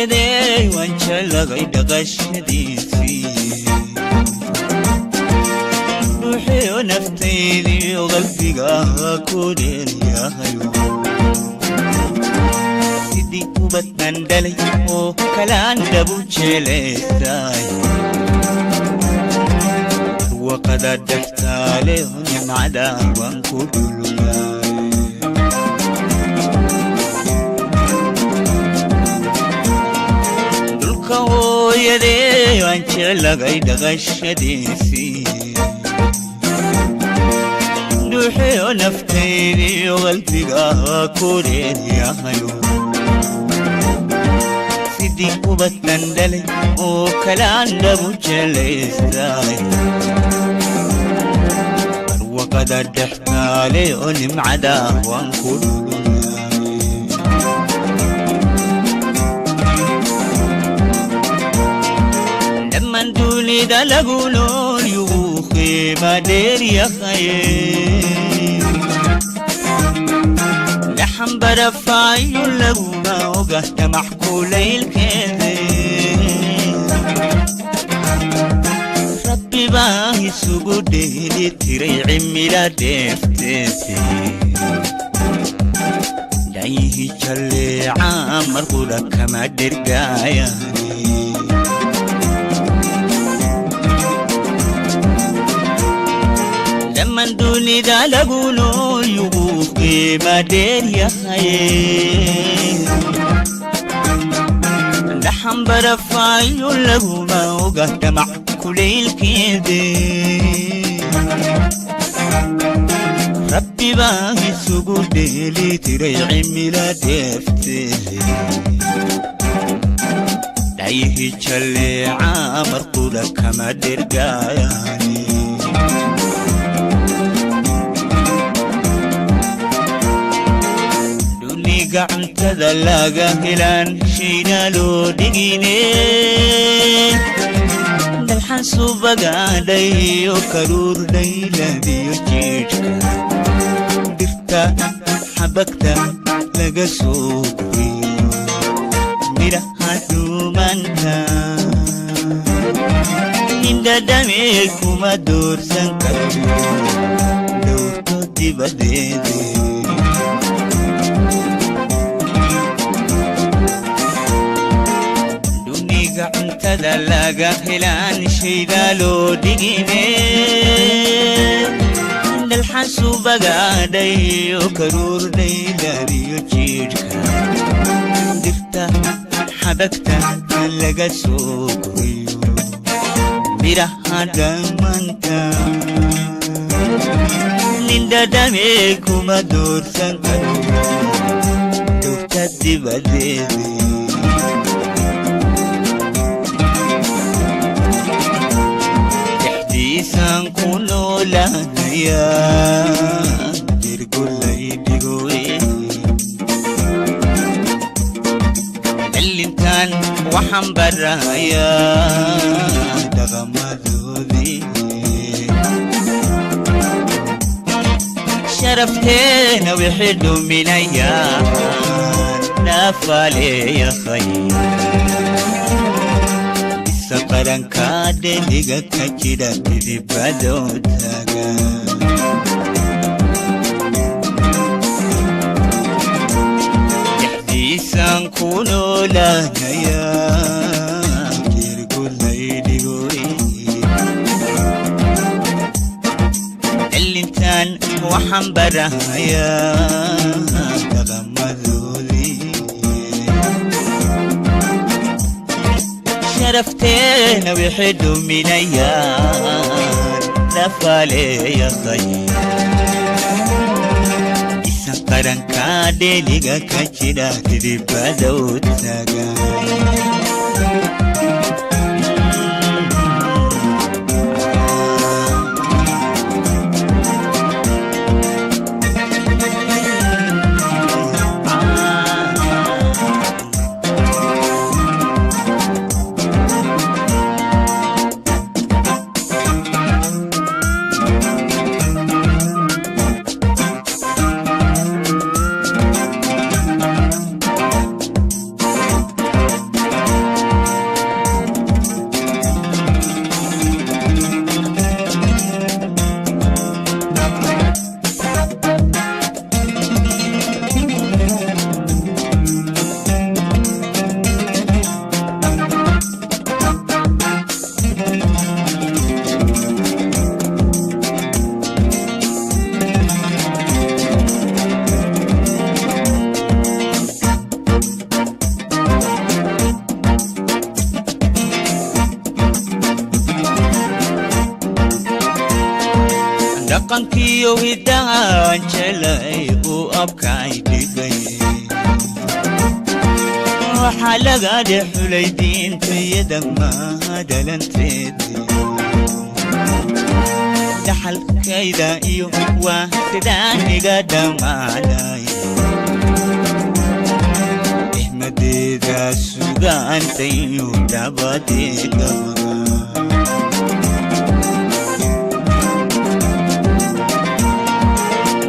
يدي وانشلغي دغشديسي روحي ونفتيني وقلبي كودين يا خيو سيدي وبتمندلي وكلان دبوشيلي داي وقد أدحت عليهم يمعدا وانكودلو يدي وانشلغي دغشديسي روحي ونفتيني وقلبي كودين يا خيو سيدي وبتمندلي وكلان دبوشيلي داي وقد أدحت عليهم معدا وانكودلو من دولي دا لقولون يوخي ما دير يا خير لحن برفاي لقوما وقهت محكولي الكذب ربي باهي سجودي لتري عمي لا دفتتي دايه جلي عامر قولك ما درقاياني من دوني دا لقولو يبوخي ما دير يا خير لحن برفاي لقوما وقهت مع كلي الكذب ربي باهي سجودي لي تري عمي لا دفتي دايه جلي عامر قولك ما درقاياني قعنت ذلاقة هلان شينا لو دقيني دالحنسو بقى داي وكرور دايلا ديو جيجكا درتا حبكتا لقى سوقي ميرا هاتو مانتا إندا داميكو ما دور سنكر دور تودي بديدي قعنت ذلاقة هلان شيدا لو دقيني دالحنسو بقى داي وكرور دايلا ديو جيجكا درتا حبكتا لقى سوقي ميرا هادا مانتا نندا داميكو ما دور سنكر دور تدي بديدي إحديثاً كنو لهنيا ديرقو ليدقوي اللي انتان وحن برايا دغم ذوذي شرفتنا ويحلوا من أيام نفالي يا خير سقران كادي لغا كاكيدا تذي بادو تاغا يحديثان كونو لا نيا كيرغو ليلي غوري اللي انتان وحن برايا تغمدولي شرفتنا ويحدوا من أيام نفالي يا خير سقران كادي لغا كاكيدا تذي بادو تاغا dhaqankiyo hidahaan jelay uu abkay dhigay waxaa laga dhexulay diintayada mahadalanteedii dhaxalkayda iyo waa sidaan iga dhammaanay ihmadeeda sugaantayu dabadeega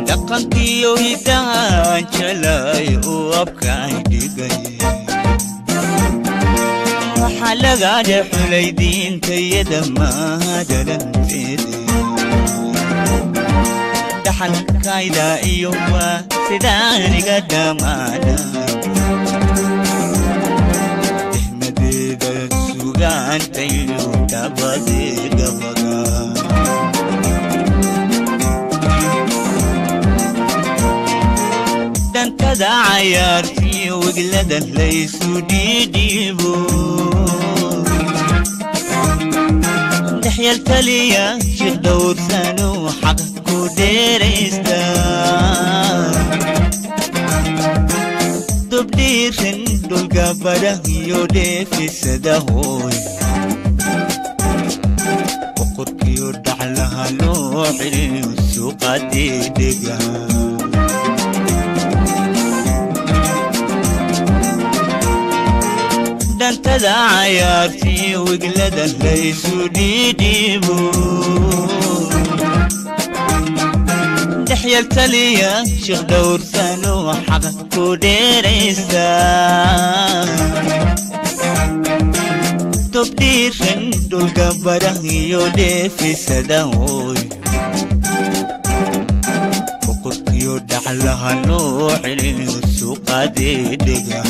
dhaqankiyo hidahaan jelay uu abkay dhigay waxaa laga dhexulay diintayada mahadalanteedii dhaxalkayda iyo waa sidaan iga dhammaanay ihmadeeda sugaantayu dabadeega dantada cayaartii wiglada laysu dhiidhiibo dhexyal taliya jir dhowrsanu xaq ku dheeraysta dubdhiirin dhulka badahiyo dheefisada hooy boqorkiyo dhaxlaha loo xiriyo suuqa deedega dantada cayaartii wiglada laysu dhiidhiibo dhexyal taliya sheekh dhowrsanu xaq ku dheeraysta tobdhiiran dhulka badahiyo dheefisada hooy boqorkiyo dhaxlaha loo xiriyo suuqa deedega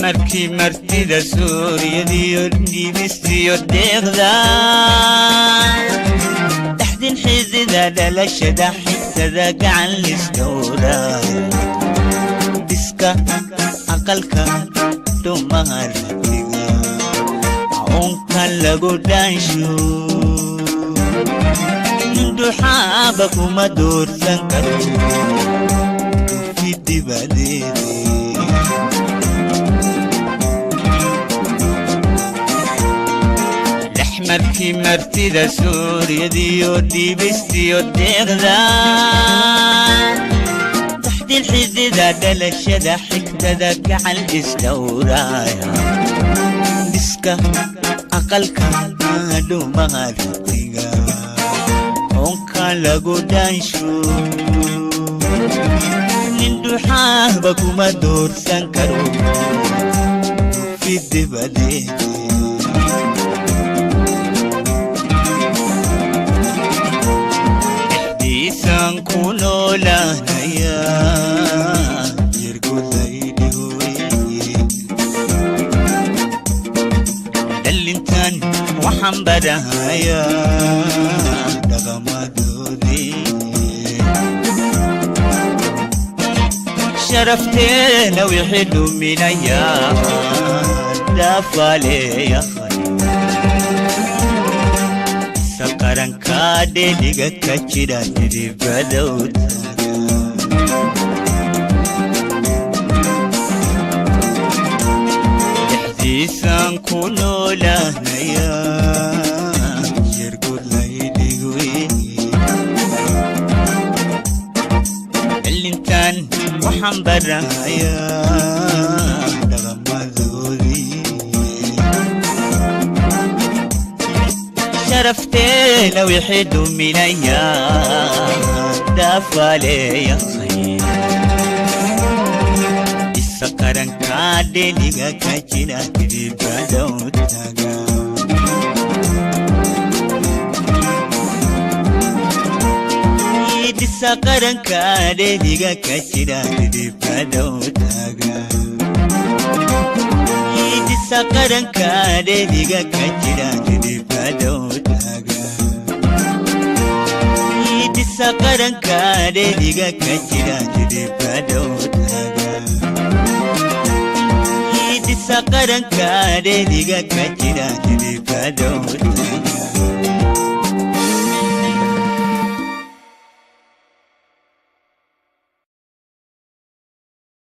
markii martida suuriyadiyo dhibistiyo deeqda dhaxdin xidida dhalashada xigtada gacan liskawraay diska aqalka dhumaharatiga caunka lagu dhaansho duxaaba kuma doorsan karo fidibadeedi markii martida suuriyadiyo dhibistiyo deeqda dhaxdin xidida dhalashada xigtada gacan isdhowraaya diska aqalka dhumaadtiga onka lagu dhansho nin duxaaba kuma doorsan karo fidibadee ihdiisan ku noolaanaya دلنتان وحنبرها يا دغمادودي شرفتي لو يحدوا من ايام دافالي يا خي سكران كادي ديغا كاتشيدا دي بدوت إيسان كونو لهنيا يرقود ليديقوي اللينتان وحنبرهايا دغمازوري شرفتي لو يحدوا منيا دافالي يا خير sakaran kade diga kachira dibada utaga idi sakaran kade diga kachira dibada utaga idi sakaran kade diga kachira dibada utaga idi sakaran kade diga kachira dibada utaga sakaran kade diga kachira dibada utaga